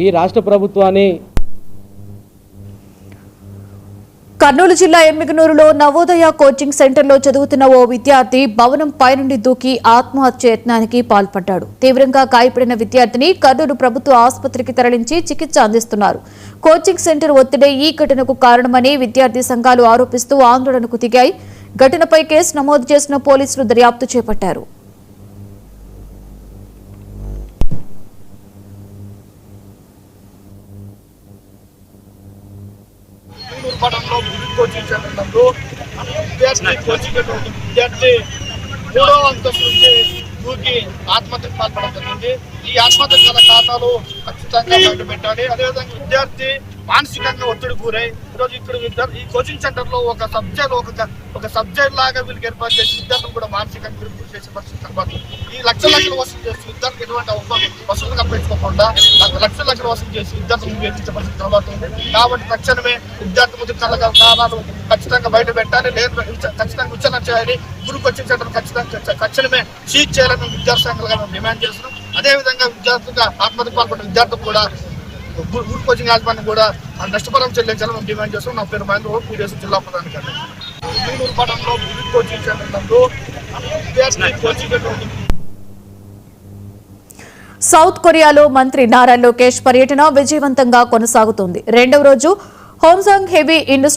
ఈ రాష్ట్ర ప్రభుత్వాన్ని కర్నూలు జిల్లా ఎమ్మిగనూరులో నవోదయ కోచింగ్ సెంటర్లో చదువుతున్న ఓ విద్యార్థి భవనం పైనుండి దూకి ఆత్మహత్య యత్నానికి పాల్పడ్డాడు. తీవ్రంగా గాయపడిన విద్యార్థిని కర్నూలు ప్రభుత్వ ఆసుపత్రికి తరలించి చికిత్స అందిస్తున్నారు. కోచింగ్ సెంటర్ ఒత్తిడే ఈ ఘటనకు కారణమని విద్యార్థి సంఘాలు ఆరోపిస్తూ ఆందోళనకు దిగాయి. ఘటనపై కేసు నమోదు చేసిన పోలీసులు దర్యాప్తు చేపట్టారు. పడంలో కోచింగ్ సెంటర్ నందు విద్యార్థి 3వ అంతస్తు నుంచి దూకి ఆత్మహత్యకు పాల్పడడం జరిగింది. ఈ ఆత్మహత్య గల కారణాలు ఖచ్చితంగా బయట పెట్టాలి. అదేవిధంగా విద్యార్థి మానసికంగా ఒత్తిడి గురై ఈరోజు ఇక్కడ ఈ కోచింగ్ సెంటర్ లో ఒక సబ్జెక్ట్ లాగా వీళ్ళకి ఏర్పాటు చేసి విద్యార్థులు కూడా మానసికంగా గురి చేసే పరిస్థితి కనబడుతుంది. ఈ లక్షల వసూలు చేసి విద్యార్థులకు ఎటువంటి వసూలు కల్పించుకోకుండా లక్షల వసూలు చేసి విద్యార్థులను వేధించే పరిస్థితి కనబడుతుంది. కాబట్టి తక్షణమే విద్యార్థి ముందు కల కారణాలు ఖచ్చితంగా బయట పెట్టాలి. లేదు ఖచ్చితంగా విచారణ చేయాలి. గురు కోచింగ్ సెంటర్ తక్షణమే సీజ్ చేయాలని విద్యార్థి సంఘాలుగా మేము డిమాండ్ చేస్తున్నాం. అదేవిధంగా విద్యార్థులుగా ఆత్మహత్యకు పాల్పడిన విద్యార్థులు కూడా గురు కోచింగ్ యాజమాన్యం కూడా నష్టపరం చెల్లించాలని డిమాండ్ చేస్తున్నాం. నా పేరు మహేంద్ర, పీడిఎస్ జిల్లా ప్రధానికారి. పడంలో గురు కోచింగ్ సెంటర్ నందు సౌత్ కొరియాలో మంత్రి నారా లోకేష్ పర్యటన విజయవంతంగా కొనసాగుతోంది. రెండవ రోజు హోంసాంగ్ హెవీ ఇండస్ట్రీ